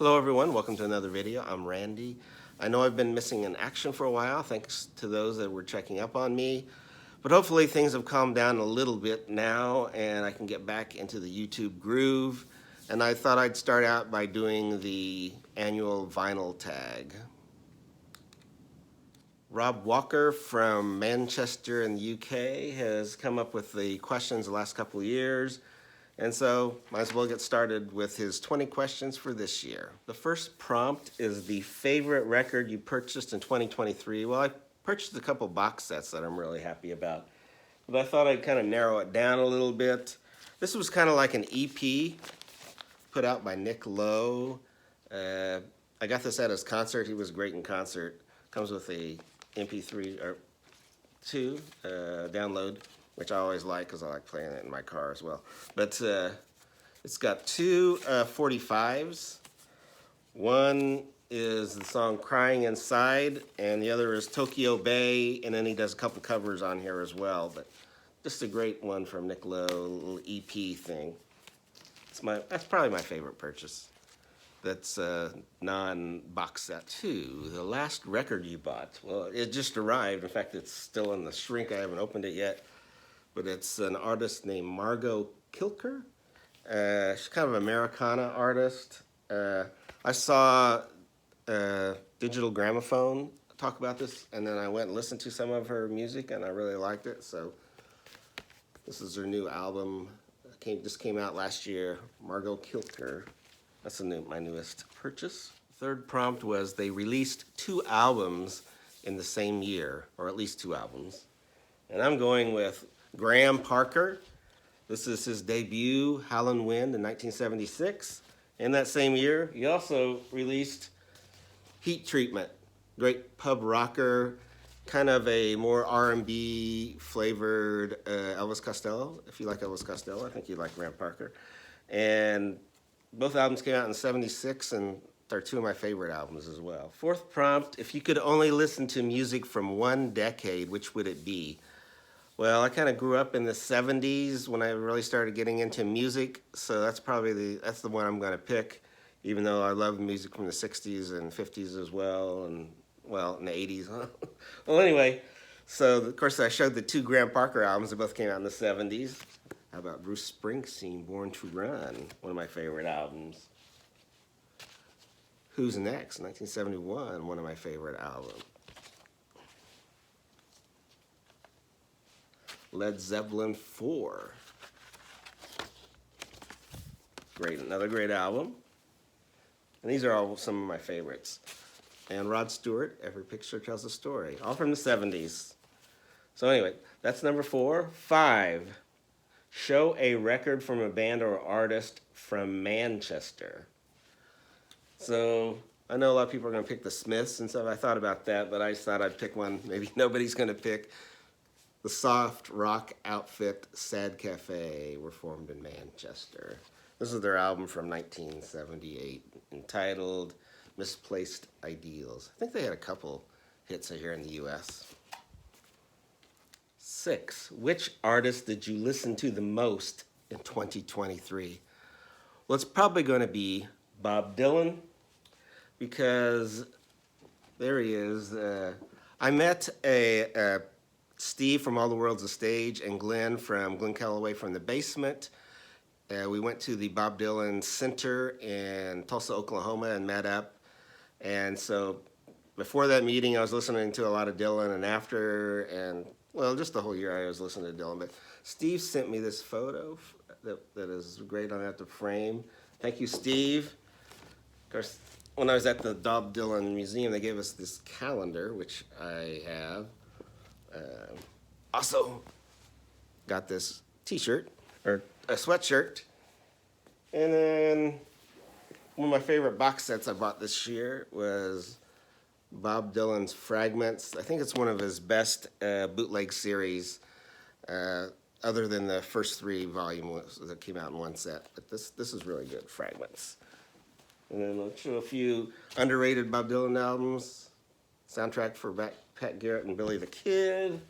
Hello everyone, welcome to another video. I'm Randy. I know I've been missing in action for a while, thanks to those that were checking up on me. But hopefully things have calmed down a little bit now and I can get back into the YouTube groove. And I thought I'd start out by doing the annual vinyl tag. Rob Walker from Manchester in the UK has come up with the questions the last couple of years. And so, might as well get started with his 20 questions for this year. The first prompt is the favorite record you purchased in 2023. Well, I purchased a couple box sets that I'm really happy about, but I thought I'd kind of narrow it down a little bit. This was kind of like an EP put out by Nick Lowe. I got this at his concert. He was great in concert. Comes with a MP3 or 2 download, which I always like because I like playing it in my car as well. But it's got two 45s. One is the song Crying Inside, and the other is Tokyo Bay, and then he does a couple covers on here as well. But just a great one from Nick Lowe, a little EP thing. That's probably my favorite purchase. That's non-box set. 2, the last record you bought. Well, it just arrived. In fact, it's still in the shrink. I haven't opened it yet. But it's an artist named Margot Kilker. She's kind of an Americana artist. I saw Digital Gramophone talk about this, and then I went and listened to some of her music, and I really liked it. So this is her new album. Just came out last year, Margot Kilker. That's my newest purchase. Third prompt was they released 2 albums in the same year, or at least 2 albums. And I'm going with Graham Parker. This is his debut, Howlin' Wind, in 1976. In that same year, he also released Heat Treatment, great pub rocker, kind of a more R&B flavored Elvis Costello. If you like Elvis Costello, I think you'd like Graham Parker. And both albums came out in 76, and they're 2 of my favorite albums as well. Fourth prompt, if you could only listen to music from one decade, which would it be? Well, I kind of grew up in the 70s when I really started getting into music, so that's probably the one I'm going to pick, even though I love music from the 60s and 50s as well, and, well, in the 80s. Well, anyway, so, of course, I showed the 2 Graham Parker albums that both came out in the 70s. How about Bruce Springsteen, Born to Run, one of my favorite albums. Who's Next, 1971, one of my favorite albums. Led Zeppelin 4. Great, another great album. And these are all some of my favorites. And Rod Stewart, Every Picture Tells a Story, all from the 70s. So anyway, that's number 4. 5, show a record from a band or artist from Manchester. So I know a lot of people are going to pick the Smiths and stuff. I thought about that, but I just thought I'd pick one maybe nobody's going to pick. The soft rock outfit Sad Cafe were formed in Manchester. This is their album from 1978 entitled Misplaced Ideals. I think they had a couple hits here in the US. 6, which artist did you listen to the most in 2023? Well, it's probably going to be Bob Dylan, because there he is. I met Steve from All the World's a Stage and Glenn Calloway from The Basement. We went to the Bob Dylan Center in Tulsa, Oklahoma, and met up. And so before that meeting, I was listening to a lot of Dylan, and after, and well, just the whole year I was listening to Dylan. But Steve sent me this photo that is great on that to frame. Thank you, Steve. Of course, when I was at the Bob Dylan Museum, they gave us this calendar, which I have. Also got this t-shirt, or a sweatshirt. And then one of my favorite box sets I bought this year was Bob Dylan's Fragments. I think it's one of his best bootleg series, other than the first 3 volumes that came out in one set. But this is really good, Fragments. And then I'll show a few underrated Bob Dylan albums. Soundtrack for Pat Garrett and Billy the Kid.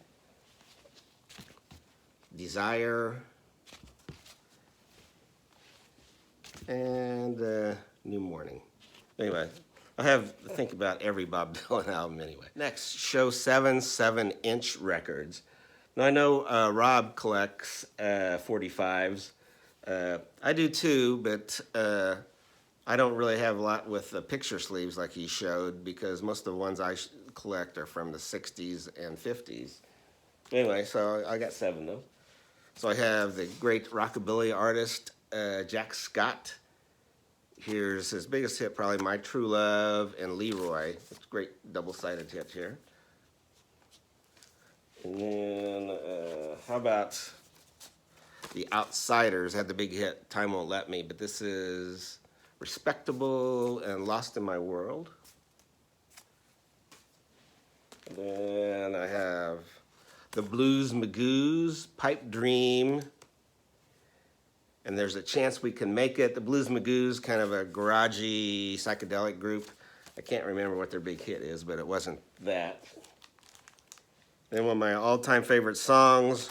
Desire. And New Morning. Anyway, I have to think about every Bob Dylan album anyway. Next, show 7 7-inch records. Now I know Rob collects 45s. I do too, but I don't really have a lot with the picture sleeves like he showed because most of the ones I collect are from the 60s and 50s. Anyway, so I got 7 though. So I have the great rockabilly artist Jack Scott. Here's his biggest hit, probably My True Love and Leroy. It's a great double-sided hit here. And then how about the Outsiders had the big hit Time Won't Let Me, but this is Respectable and Lost in My World. And then I have the Blues Magoos, Pipe Dream, and There's a Chance We Can Make It. The Blues Magoos, kind of a garagey psychedelic group. I can't remember what their big hit is, but it wasn't that. Then one of my all-time favorite songs,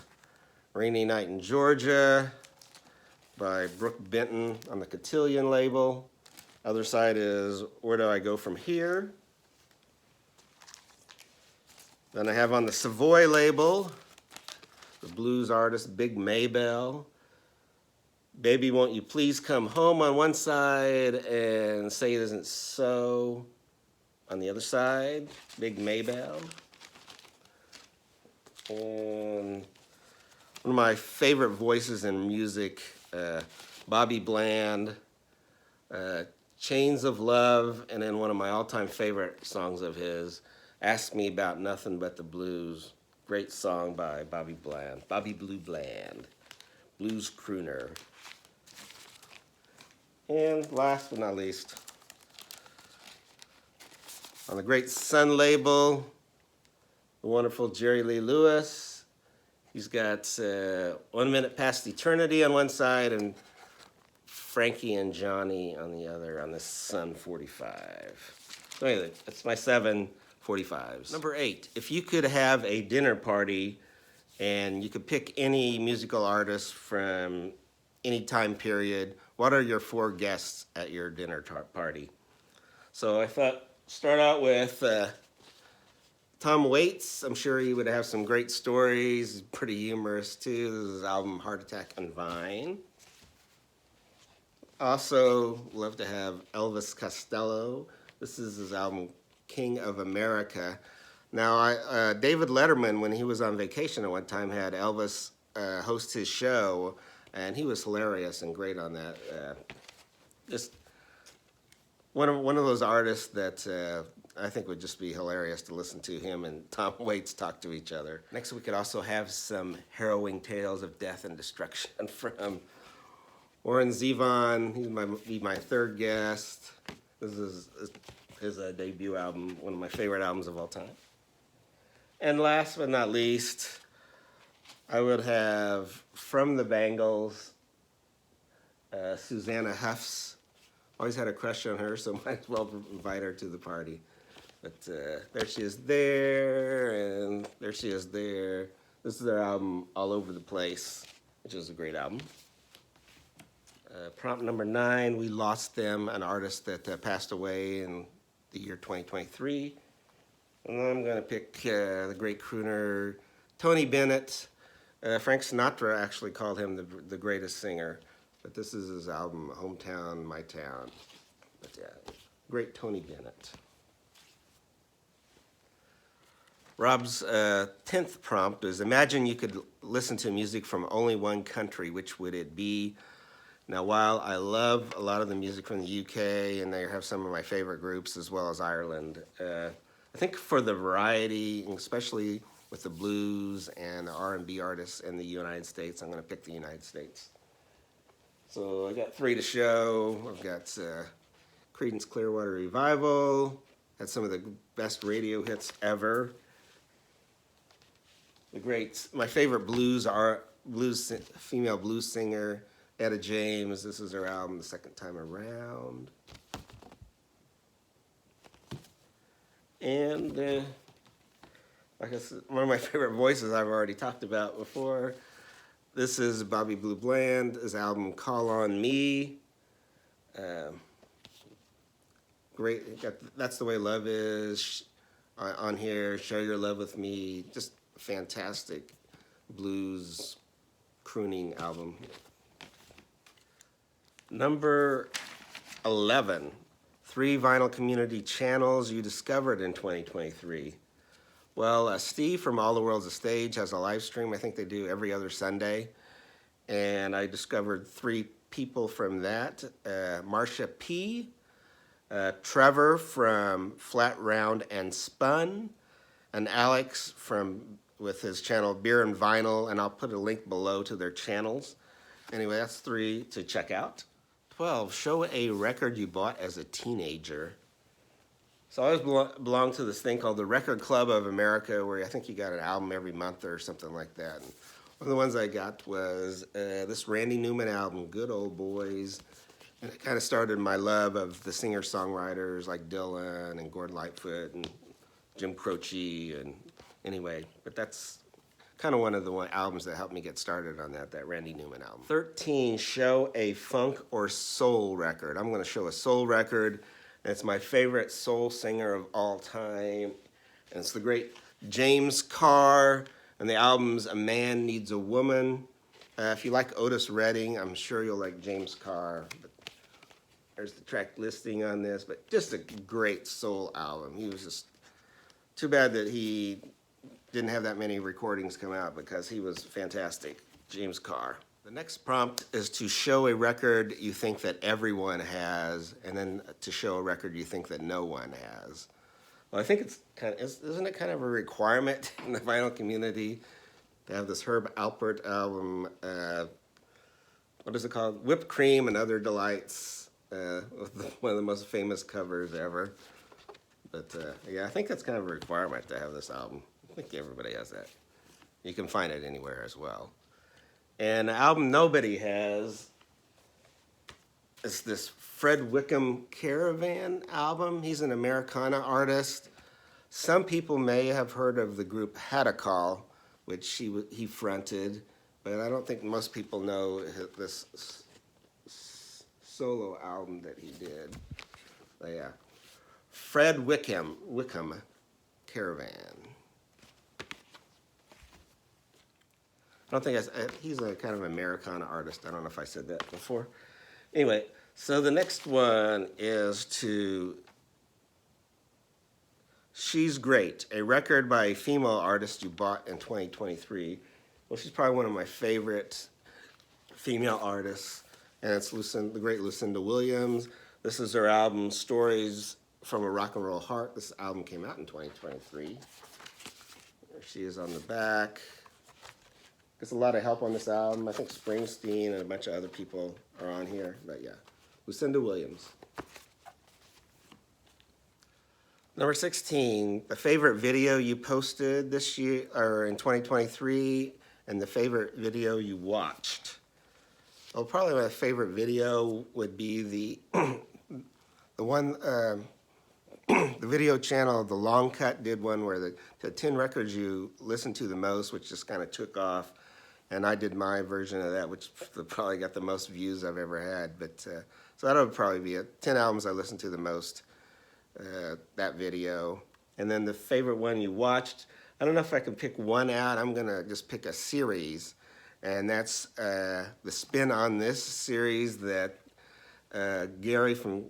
Rainy Night in Georgia by Brooke Benton on the Cotillion label. Other side is Where Do I Go From Here? Then I have on the Savoy label, the blues artist Big Maybelle. Baby, Won't You Please Come Home on one side and Say It Isn't So on the other side, Big Maybelle. And one of my favorite voices in music, Bobby Bland, Chains of Love, and then one of my all-time favorite songs of his, Ask Me About Nothing But the Blues. Great song by Bobby Bland, Bobby Blue Bland, blues crooner. And last but not least, on the great Sun label, the wonderful Jerry Lee Lewis. He's got 1 Minute Past Eternity on one side and Frankie and Johnny on the other on the Sun 45. So anyway, that's my 7 45s. Number 8, if you could have a dinner party and you could pick any musical artist from any time period, what are your 4 guests at your dinner party? So I thought start out with Tom Waits. I'm sure he would have some great stories. He's pretty humorous too. This is his album Heart Attack on Vine. Also love to have Elvis Costello. This is his album King of America. Now, David Letterman, when he was on vacation at one time, had Elvis host his show, and he was hilarious and great on that. Just one of those artists that I think would just be hilarious to listen to him and Tom Waits talk to each other. Next, we could also have some harrowing tales of death and destruction from Warren Zevon. He'd be my 3rd guest. This is his debut album, one of my favorite albums of all time. And last but not least, I would have from the Bangles, Susanna Huffs. Always had a crush on her, so might as well invite her to the party. But there she is there, and there she is there. This is their album, All Over the Place, which is a great album. Prompt number 9, we lost them, an artist that passed away in the year 2023. And then I'm going to pick the great crooner Tony Bennett. Frank Sinatra actually called him the greatest singer, but this is his album, Hometown, My Town. But yeah, great Tony Bennett. Rob's 10th prompt is, imagine you could listen to music from only one country, which would it be? Now, while I love a lot of the music from the UK, and they have some of my favorite groups as well as Ireland, I think for the variety, especially with the blues and the R&B artists in the United States, I'm going to pick the United States. So I got 3 to show. I've got Creedence Clearwater Revival, had some of the best radio hits ever. My favorite female blues singer, Etta James. This is her album, The Second Time Around. And like I said, one of my favorite voices I've already talked about before. This is Bobby Blue Bland, his album Call on Me. great, got That's the Way Love Is on here, Share Your Love With Me, just fantastic blues crooning album. Number 11, 3 vinyl community channels you discovered in 2023. Well, Steve from All the World's a Stage has a live stream. I think they do every other Sunday. And I discovered 3 people from that. Marcia P., Trevor from Flat Round and Spun, and Alex with his channel Beer and Vinyl, and I'll put a link below to their channels. Anyway, that's 3 to check out. 12, show a record you bought as a teenager. So I always belonged to this thing called the Record Club of America, where I think you got an album every month or something like that. And one of the ones I got was this Randy Newman album, Good Old Boys. And it kind of started my love of the singer-songwriters like Dylan and Gordon Lightfoot and Jim Croce. And anyway, but that's kind of one of the albums that helped me get started on that Randy Newman album. 13, show a funk or soul record. I'm going to show a soul record. And it's my favorite soul singer of all time. And it's the great James Carr. And the album's A Man Needs a Woman. If you like Otis Redding, I'm sure you'll like James Carr. But there's the track listing on this. But just a great soul album. He was just too bad that he didn't have that many recordings come out because he was fantastic. James Carr. The next prompt is to show a record you think that everyone has, and then to show a record you think that no one has. Well, I think it's isn't it kind of a requirement in the vinyl community to have this Herb Alpert album, what is it called? Whipped Cream and Other Delights, one of the most famous covers ever. But yeah, I think that's kind of a requirement to have this album. I think everybody has that. You can find it anywhere as well. And the album nobody has is this Fred Wickham Caravan album. He's an Americana artist. Some people may have heard of the group Hadacol, which he fronted, but I don't think most people know this solo album that he did. But yeah, Fred Wickham Caravan. I don't think he's a kind of Americana artist. I don't know if I said that before. Anyway, so the next one is She's Great, a record by a female artist you bought in 2023. Well, she's probably one of my favorite female artists, and it's the great Lucinda Williams. This is her album, Stories from a Rock and Roll Heart. This album came out in 2023. There she is on the back. There's a lot of help on this album. I think Springsteen and a bunch of other people are on here. But yeah, Lucinda Williams. Number 16, the favorite video you posted this year or in 2023 and the favorite video you watched. Well, probably my favorite video would be the video channel, The Long Cut, did one where the 10 records you listen to the most, which just kind of took off. And I did my version of that, which probably got the most views I've ever had. But so that would probably be it. 10 albums I listened to the most, that video. And then the favorite one you watched, I don't know if I can pick one out. I'm going to just pick a series. And that's the Spin on This series that Gary from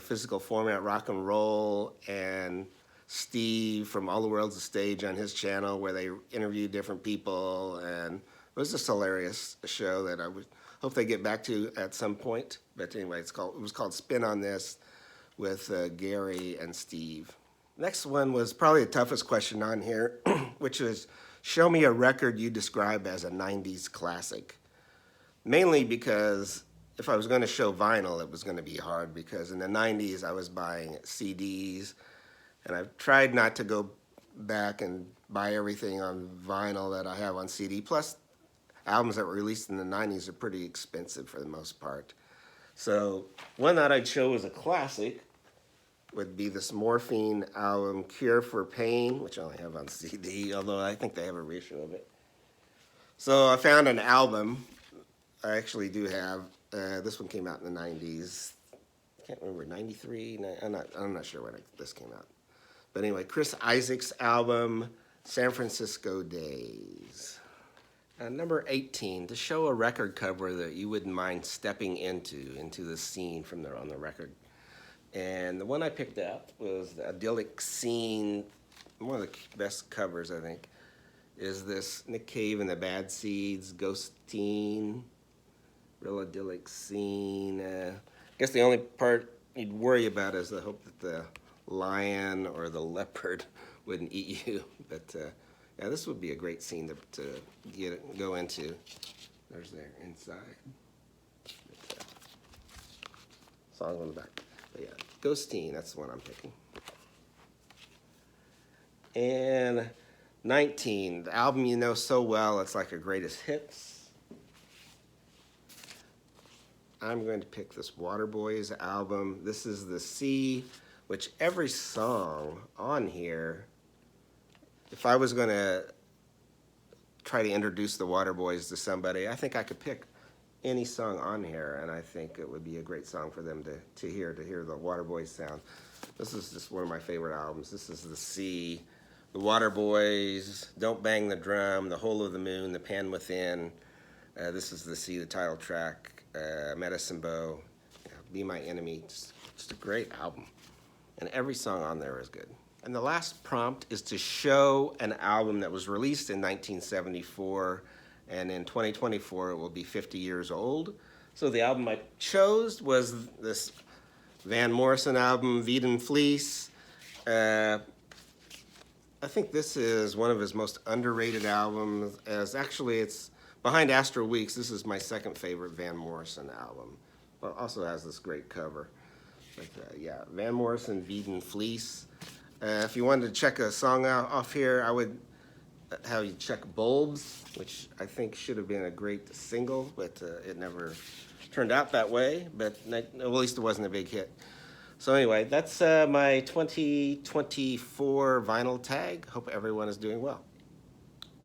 Physical Format Rock and Roll and Steve from All the World's a Stage on his channel, where they interview different people, and it was just a hilarious show that I would hope they get back to at some point. But anyway, it was called Spin on This with Gary and Steve. Next one was probably the toughest question on here, which was show me a record you describe as a 90s classic. Mainly because if I was going to show vinyl, it was going to be hard, because in the 90s I was buying CDs, and I've tried not to go back and buy everything on vinyl that I have on CD. Plus, albums that were released in the 90s are pretty expensive for the most part. So one that I'd show as a classic would be this Morphine album, Cure for Pain, which I only have on CD, although I think they have a reissue of it. So I found an album I actually do have. This one came out in the 90s. can't remember, 93, I'm not sure when this came out. But anyway, Chris Isaak's album, San Francisco Days. Number 18, to show a record cover that you wouldn't mind stepping into the scene from there on the record. And the one I picked up was the idyllic scene. One of the best covers, I think, is this Nick Cave and the Bad Seeds, Ghost Teen. Real idyllic scene. I guess the only part you'd worry about is the hope that the lion or the leopard wouldn't eat you. But yeah, this would be a great scene to go into. There's their inside. But, song on the back. But yeah, Ghost Teen, that's the one I'm picking. And 19, the album you know so well, it's like a greatest hits. I'm going to pick this Waterboys album. This is the C, which every song on here, if I was going to try to introduce the Waterboys to somebody, I think I could pick any song on here, and I think it would be a great song for them to hear the Waterboys sound. This is just one of my favorite albums. This is the C, the Waterboys, Don't Bang the Drum, The Hole of the Moon, The Pan Within. This is the C, the title track. Medicine Bow, Be My Enemy, just a great album. And every song on there is good. And the last prompt is to show an album that was released in 1974, and in 2024 it will be 50 years old. So the album I chose was this Van Morrison album, Weed and Fleece. I think this is one of his most underrated albums, as actually it's behind Astro Weeks. This is my second favorite Van Morrison album. Well, it also has this great cover. But yeah, Van Morrison, Weed and Fleece. If you wanted to check a song out off here, I would have you check Bulbs, which I think should have been a great single, but it never turned out that way. But at least it wasn't a big hit. So anyway, that's my 2024 vinyl tag. Hope everyone is doing well.